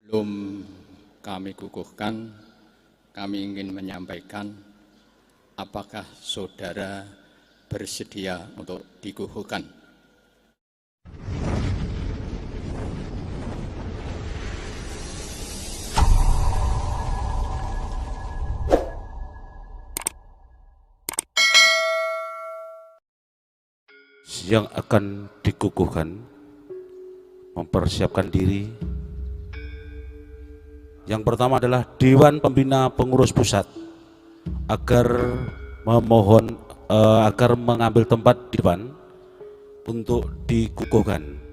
Sebelum kami kukuhkan, kami ingin menyampaikan apakah saudara bersedia untuk dikukuhkan. Yang akan dikukuhkan mempersiapkan diri. Yang pertama adalah Dewan Pembina Pengurus Pusat agar mengambil tempat di depan untuk dikukuhkan.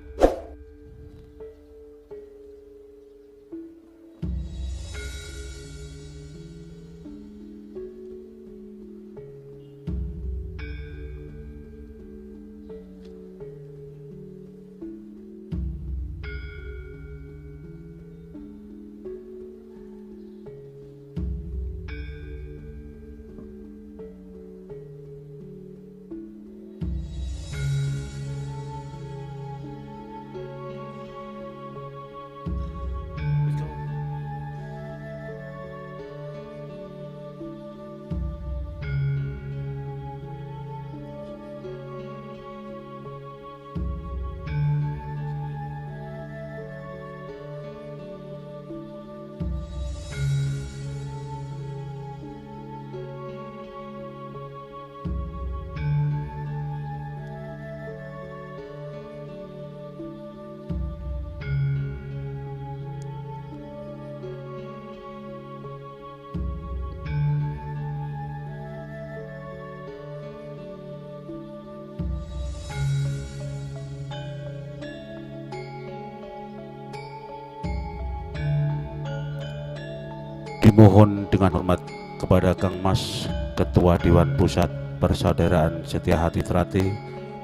Dimohon dengan hormat kepada Kang Mas, Ketua Dewan Pusat Persaudaraan Setia Hati Trate,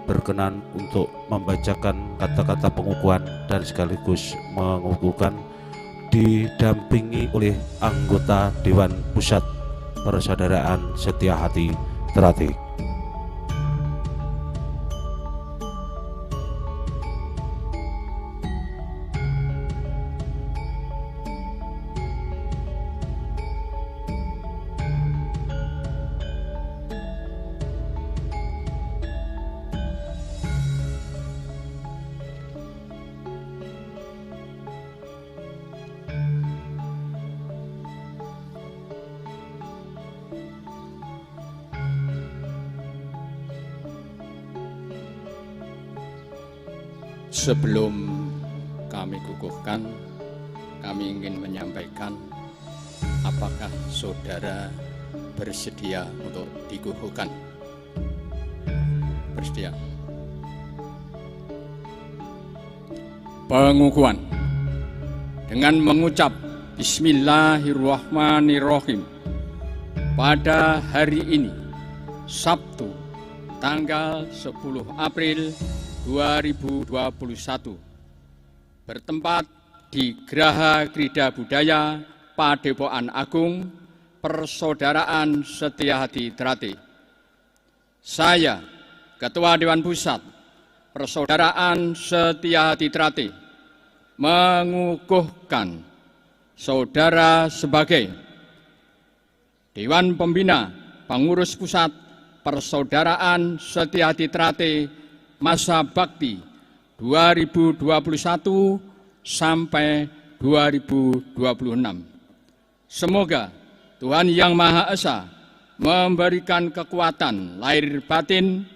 berkenan untuk membacakan kata-kata pengukuhan dan sekaligus mengukuhkan, didampingi oleh anggota Dewan Pusat Persaudaraan Setia Hati Trate. Sebelum kami kukuhkan, kami ingin menyampaikan apakah saudara bersedia untuk dikukuhkan. Bersedia. Pengukuhan dengan mengucap Bismillahirrahmanirrahim. Pada hari ini, Sabtu, tanggal 10 April 2021, bertempat di Graha Krida Budaya Padepokan Agung Persaudaraan Setia Hati Trate. Saya, Ketua Dewan Pusat Persaudaraan Setia Hati Trate, mengukuhkan saudara sebagai Dewan Pembina Pengurus Pusat Persaudaraan Setia Hati Trate masa bakti 2021 sampai 2026. Semoga Tuhan Yang Maha Esa memberikan kekuatan lahir batin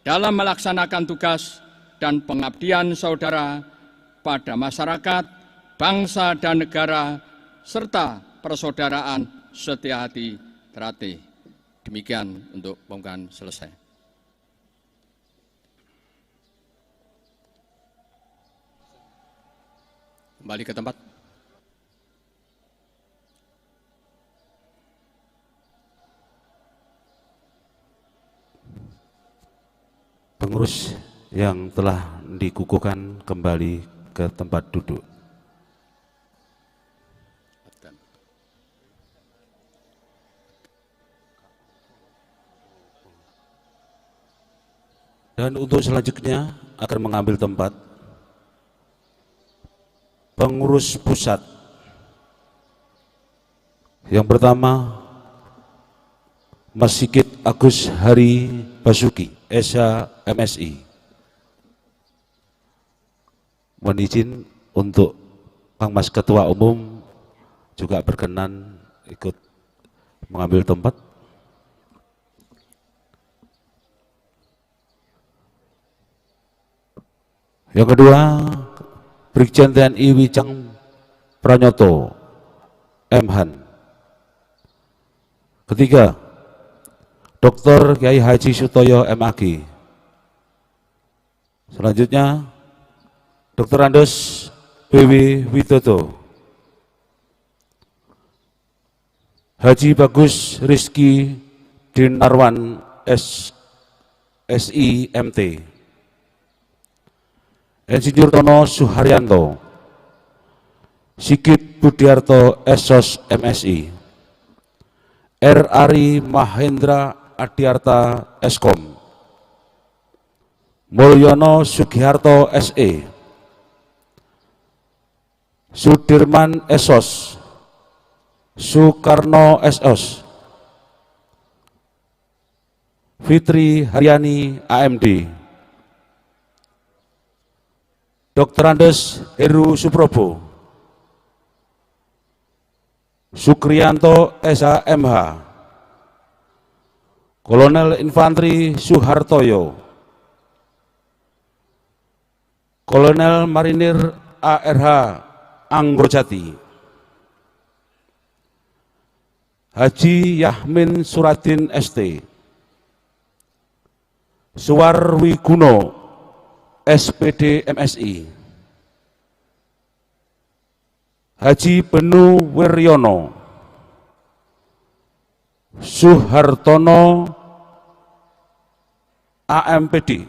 dalam melaksanakan tugas dan pengabdian saudara pada masyarakat, bangsa dan negara, serta persaudaraan Setia Hati Trate. Demikian untuk pembukaan selesai. Kembali ke tempat. Pengurus yang telah dikukuhkan kembali ke tempat duduk. Dan untuk selanjutnya akan mengambil tempat Pengurus Pusat Yang pertama, Mas Sigit Agus Hari Basuki, Esa MSI. Mohon izin untuk Kang Mas Ketua Umum juga berkenan ikut mengambil tempat. Yang kedua, Brigjen TNI Wijang Pranyoto, M.Han. Ketiga, Dr. Kiai Haji Sutoyo MAG. Selanjutnya, Dr. Andes B.W. Widodo, Haji Bagus Rizky Dinarwan SIMT, Insinyur Tono Suharyanto, Sigit Budiarto SOS MSI, R. Ari Mahendra Adiarta Eskom, Mulyono Sugiharto SE, Sudirman SOS, Soekarno SOS, Fitri Haryani AMD, Dr. Andes Heru Suprobo, Sukriyanto SHMH, Kolonel Infanteri Suhartoyo, Kolonel Marinir ARH Anggojati, Haji Yahmin Suradin ST, Suwarwi Guno SPD MSI, Haji Benu Wiryono, Suhartono AMPD,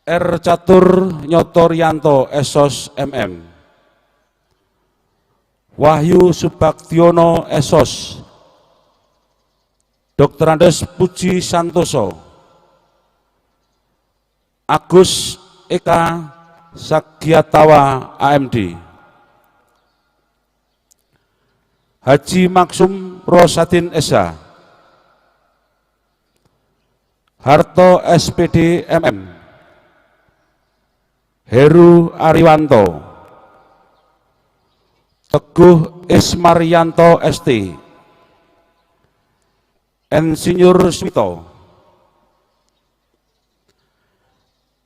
R. Catur Nyotoryanto SOS MM, Wahyu Subaktiono SOS, Dr. Andes Puji Santoso, Agus Eka Sagyatawa AMD, Haji Maksum Rosadin Esa, Harto SPD MM, Heru Ariwanto, Teguh Ismaryanto ST, Insinyur Smito,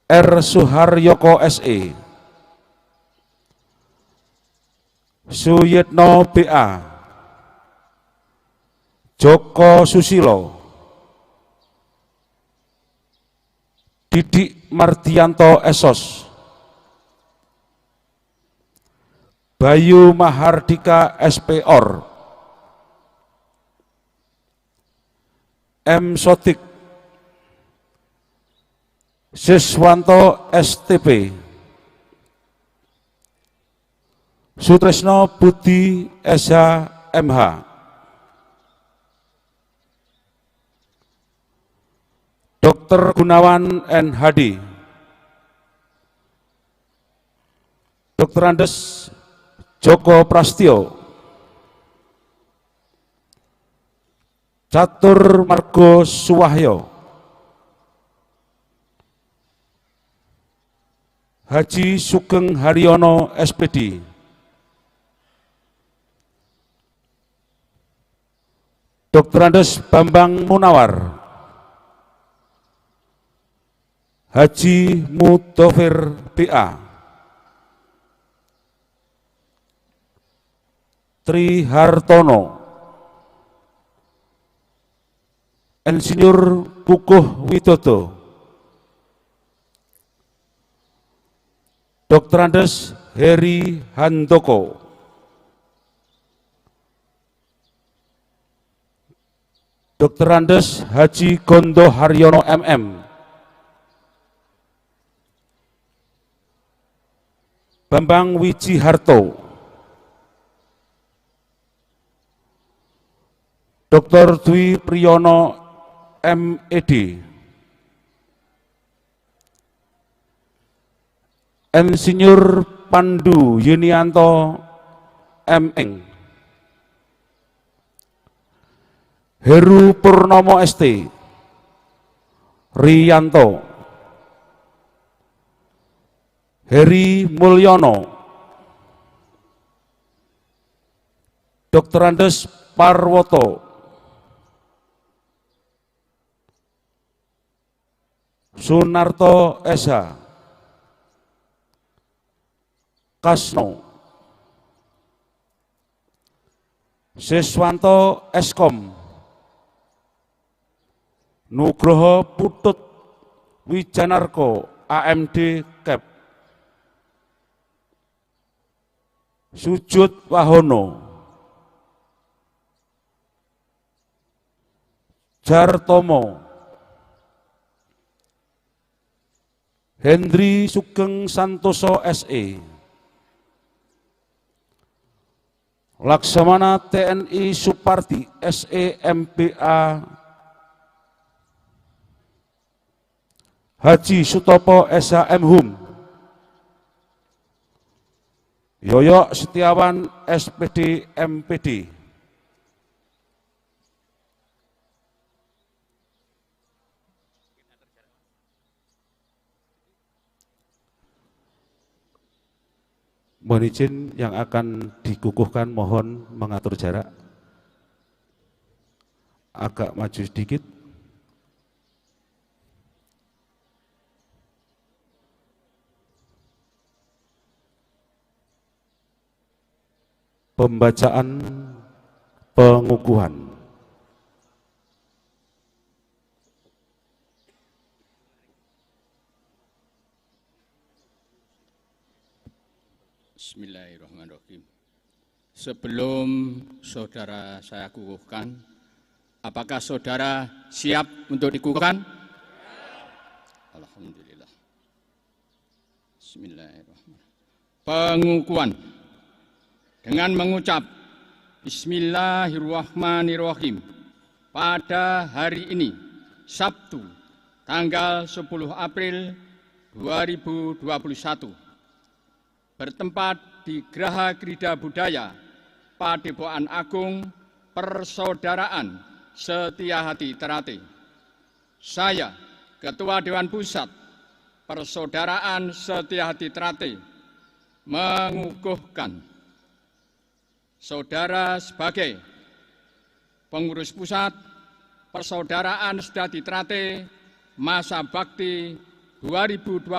R. Suharyoko SE, Suyitno BA, Joko Susilo, Didik Mardianto SOS, Bayu Mahardika SPOR, M. Sotik, Siswanto STP, Sutresno Budi SH MH, Dr. Gunawan NHD, Dr. Andes Joko Prastio, Catur Margo Suwahyo, Haji Sugeng Haryono SPD, Dr. Andes Bambang Munawar, Haji Mudofir BA, Tri Hartono, Insinyur Puguh Widodo, Dr. Andes Heri Handoko, Dr. Andes Haji Gondo Haryono MM, Bambang Wijiharto, Dr. Dwi Priyono MED, Insinyur Pandu Yunianto M.Eng, Heru Purnomo ST, Riyanto, Heri Mulyono, Dr. Andes Parwoto, Sunarto Esa, Kasno, Siswanto Eskom, Nugroho Putut Wijanarko AMD Kep, Sujud Wahono, Jartomo, Hendri Sugeng Santoso SE, Laksamana TNI Supardi SE MBA, Haji Sutopo SHM Hum, Yoyo Setiawan SPD MPD, mohon izin yang akan dikukuhkan mohon mengatur jarak agak maju sedikit. Pembacaan pengukuhan. Bismillahirrahmanirrahim. Sebelum saudara saya kukuhkan, apakah saudara siap untuk dikukuhkan? Alhamdulillah. Bismillahirrahmanirrahim. Pengukuhan dengan mengucap Bismillahirrahmanirrahim pada hari ini, Sabtu, tanggal 10 April 2021, bertempat di Graha Krida Budaya Padepokan Agung Persaudaraan Setiahati Terate. Saya, Ketua Dewan Pusat Persaudaraan Setiahati Terate, mengukuhkan saudara sebagai pengurus pusat Persaudaraan Setiahati Terate masa bakti 2021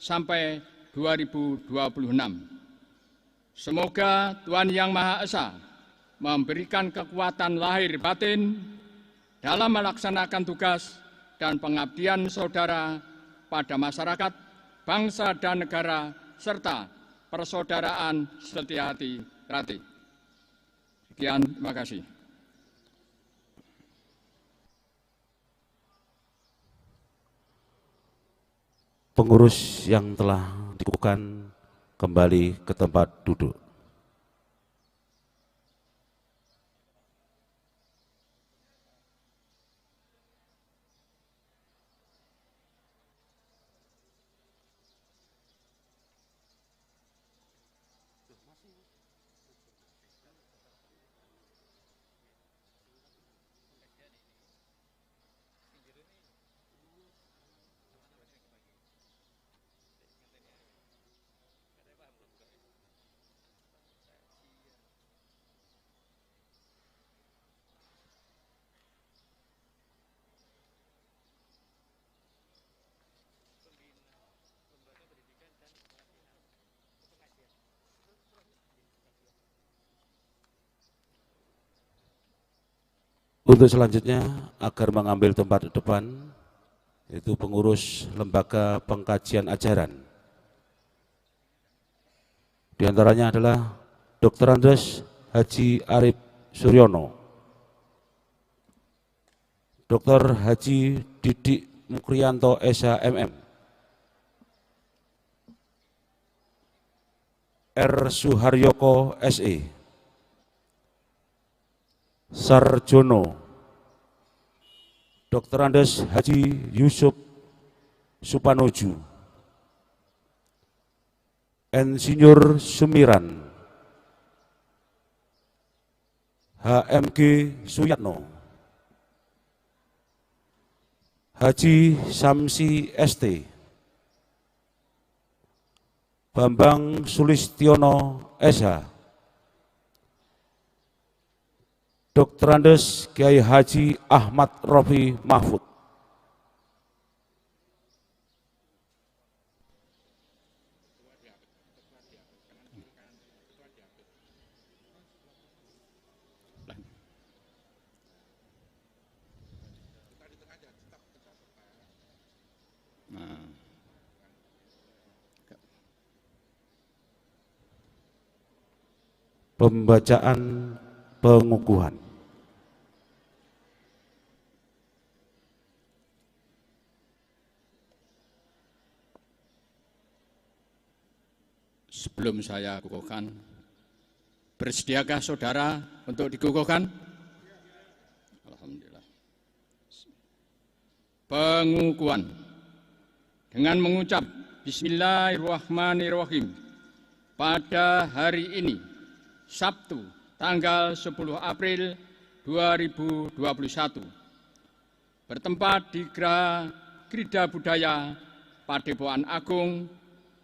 sampai 2026. Semoga Tuhan Yang Maha Esa memberikan kekuatan lahir batin dalam melaksanakan tugas dan pengabdian saudara pada masyarakat, bangsa dan negara, serta persaudaraan Setiahati Terate. Sekian, terima kasih. Pengurus yang telah dikukuhkan kembali ke tempat duduk. Untuk selanjutnya agar mengambil tempat di depan, yaitu pengurus Lembaga Pengkajian Ajaran. Di antaranya adalah Dr. Andes Haji Arif Suryono, Dr. Haji Didik Mukriyanto SHMM, R. Suharyoko SE, Sarjono, Dr. Andes Haji Yusuf Supanoju, Insinyur Sumiran HMG Suyatno, Haji Samsi ST, Bambang Sulistiono SH, Dr. Andes Kiai Haji Ahmad Rofi Mahfud, pembacaan pengukuhan. Sebelum saya kukuhkan, bersediakah saudara untuk dikukuhkan? Alhamdulillah. Pengukuhan dengan mengucap Bismillahirrahmanirrahim pada hari ini, Sabtu, tanggal 10 April 2021, bertempat di Geraha Krida Budaya Padepokan Agung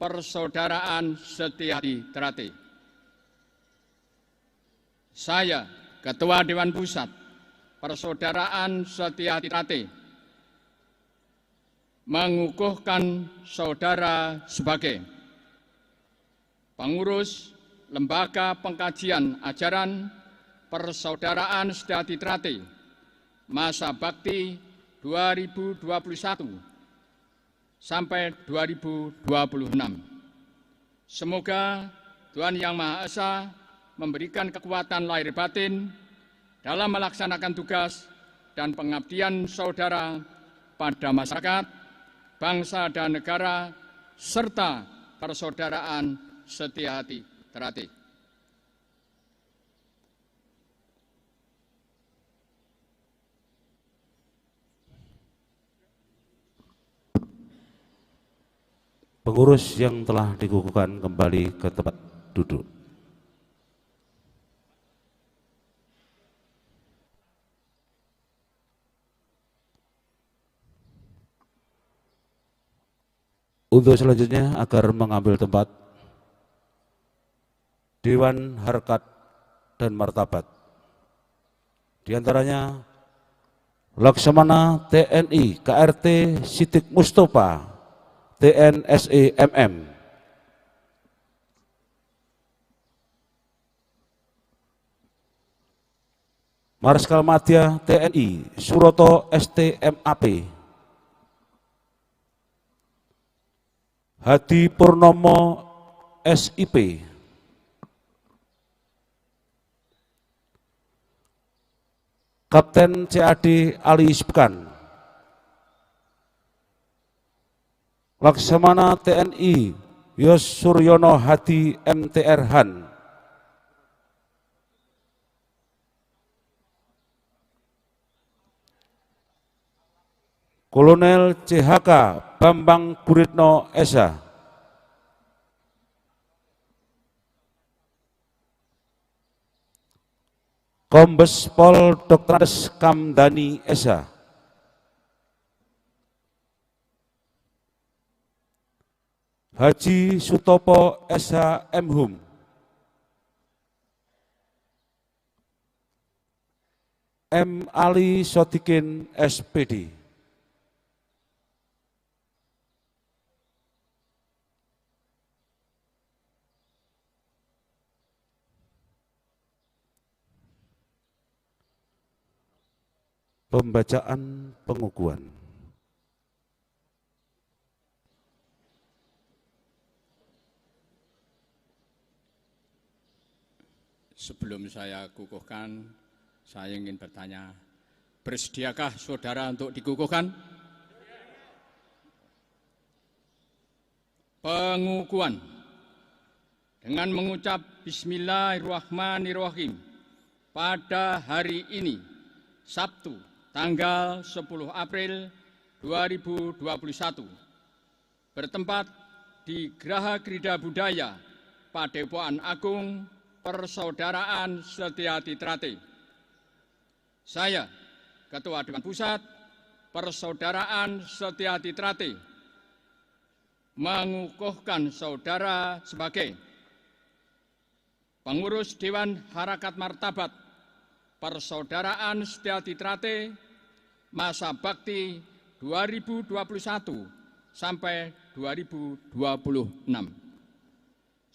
Persaudaraan Setiahati Trate. Saya, Ketua Dewan Pusat Persaudaraan Setiahati Trate, mengukuhkan saudara sebagai pengurus Lembaga Pengkajian Ajaran Persaudaraan Setiahati Trate masa bakti 2021 sampai 2026. Semoga Tuhan Yang Maha Esa memberikan kekuatan lahir batin dalam melaksanakan tugas dan pengabdian saudara pada masyarakat, bangsa dan negara, serta persaudaraan Setiahati Trate. Pengurus yang telah dikukuhkan kembali ke tempat duduk. Untuk selanjutnya agar mengambil tempat Dewan Harkat dan Martabat. Di antaranya Laksamana TNI KRT Sidik Mustofa TNSE MM, Marskal Madya TNI Suroto STMAP, Hadi Purnomo SIP, Kapten CAD Ali Subkan, Laksamana TNI Yos Suryono Hadi MTR Han, Kolonel CHK Bambang Guritno Esa, Kombes Pol Dr. Andes Kamdani Esa, Haji Sutopo SH Mhum, M. Ali Sodikin SPD, pembacaan pengukuhan. Sebelum saya kukuhkan, saya ingin bertanya, bersediakah saudara untuk dikukuhkan? Pengukuhan dengan mengucap Bismillahirrahmanirrahim pada hari ini, Sabtu, tanggal 10 April 2021, bertempat di Graha Krida Budaya Padepokan Agung Persaudaraan Setyati Trate. Saya, Ketua Dewan Pusat Persaudaraan Setyati Trate, mengukuhkan saudara sebagai pengurus Dewan Harakat Martabat Persaudaraan Setyati Trate masa bakti 2021 sampai 2026.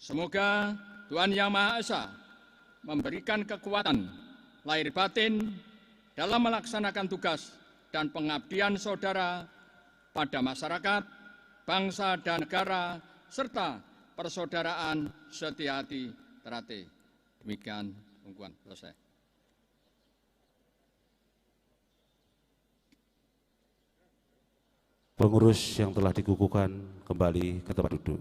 Semoga Tuhan Yang Maha Esa memberikan kekuatan lahir batin dalam melaksanakan tugas dan pengabdian saudara pada masyarakat, bangsa dan negara, serta persaudaraan Setyati Trate. Demikian pengukuhan selesai. Pengurus yang telah dikukuhkan kembali ke tempat duduk.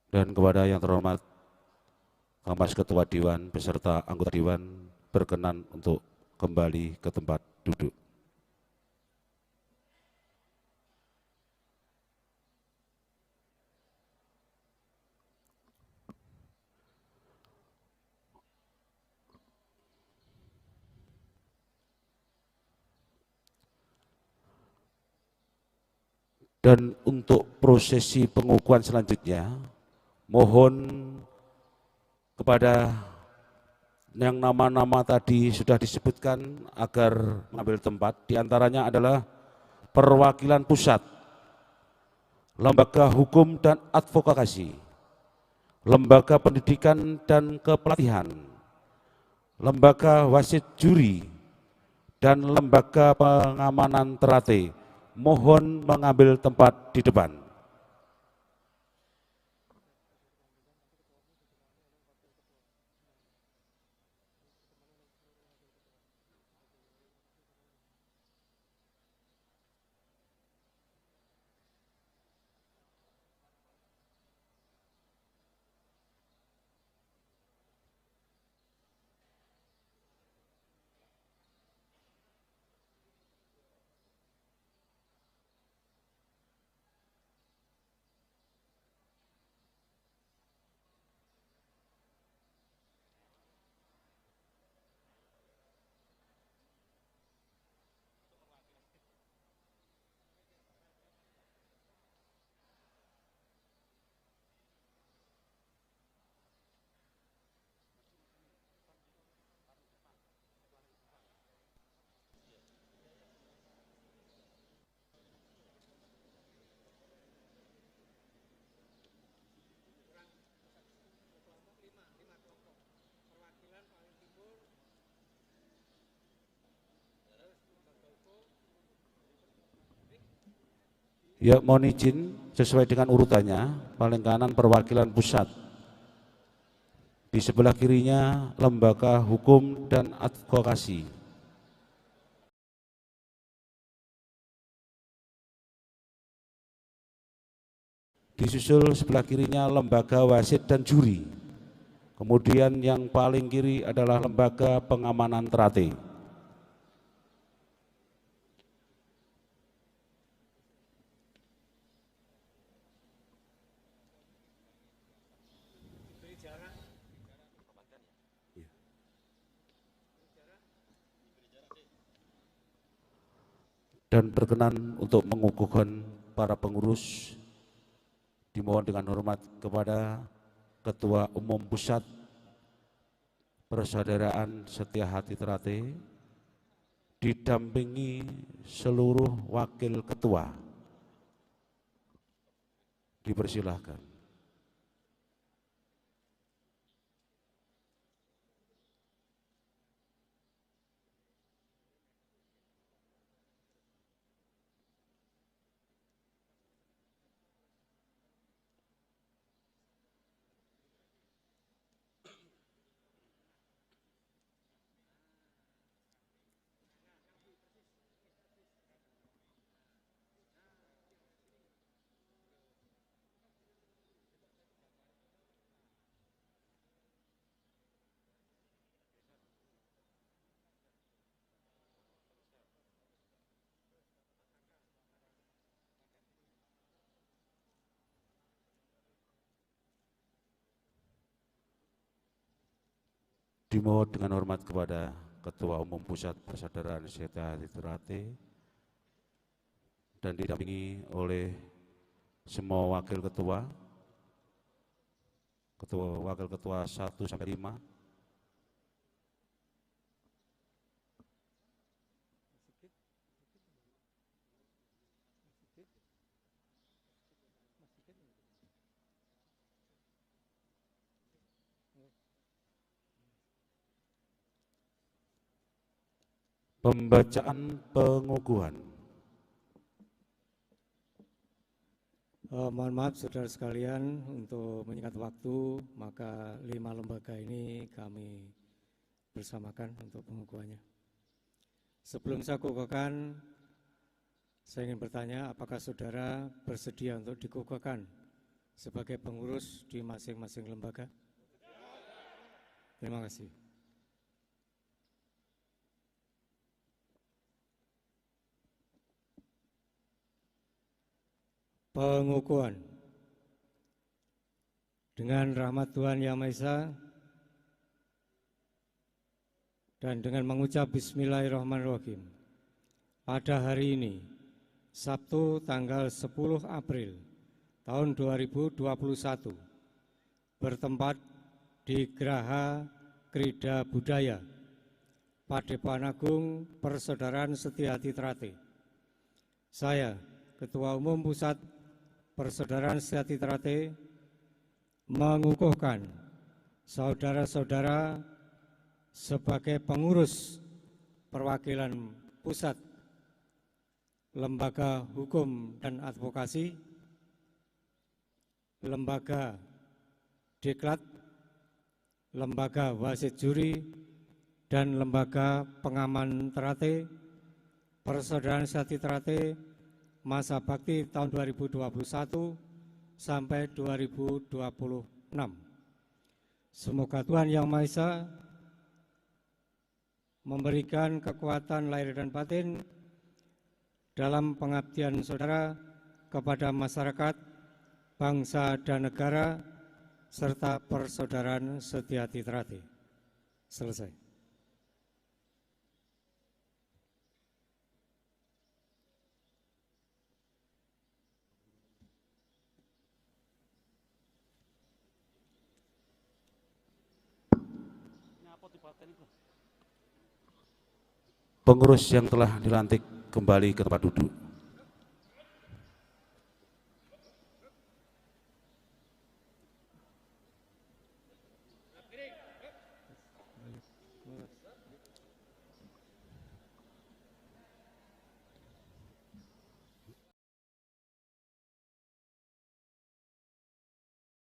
Dan kepada yang terhormat Mas Ketua Dewan beserta anggota Dewan berkenan untuk kembali ke tempat duduk. Dan untuk prosesi pengukuhan selanjutnya, mohon kepada yang nama-nama tadi sudah disebutkan agar mengambil tempat. Di antaranya adalah perwakilan pusat, lembaga hukum dan advokasi, lembaga pendidikan dan kepelatihan, lembaga wasit juri, dan lembaga pengamanan Trate. Mohon mengambil tempat di depan. Ya, mohon izin sesuai dengan urutannya. Paling kanan perwakilan pusat, di sebelah kirinya lembaga hukum dan advokasi, disusul sebelah kirinya lembaga wasit dan juri, kemudian yang paling kiri adalah lembaga pengamanan Trate. Dan berkenan untuk mengukuhkan para pengurus, dimohon dengan hormat kepada Ketua Umum Pusat Persaudaraan Setyati Trate, didampingi seluruh wakil ketua. Dipersilahkan. Dimohon dengan hormat kepada Ketua Umum Pusat Persaudaraan Setiati Ternate dan didampingi oleh semua wakil ketua, wakil ketua 1 sampai 5, pembacaan pengukuhan. Mohon maaf saudara sekalian, untuk menyingkat waktu, maka 5 lembaga ini kami bersamakan untuk pengukuhannya. Sebelum saya kukuhkan, saya ingin bertanya, apakah saudara bersedia untuk dikukuhkan sebagai pengurus di masing-masing lembaga? Terima kasih. Pengukuhan. Dengan rahmat Tuhan Yang Maha Esa dan dengan mengucap Bismillahirrahmanirrahim, pada hari ini, Sabtu tanggal 10 April tahun 2021, bertempat di Geraha Krida Budaya Padepokan Agung Persaudaraan Setiati Ternate. Saya, Ketua Umum Pusat Persaudaraan Setiati Ternate, mengukuhkan saudara-saudara sebagai pengurus perwakilan pusat Lembaga Hukum dan Advokasi, Lembaga Diklat, Lembaga Wasit Juri, dan Lembaga Pengaman Ternate, Persaudaraan Setiati Ternate, masa bakti tahun 2021 sampai 2026. Semoga Tuhan Yang Maha Esa memberikan kekuatan lahir dan batin dalam pengabdian saudara kepada masyarakat, bangsa dan negara, serta Persaudaraan Setiati Ternate. Selesai. Pengurus yang telah dilantik kembali ke tempat duduk.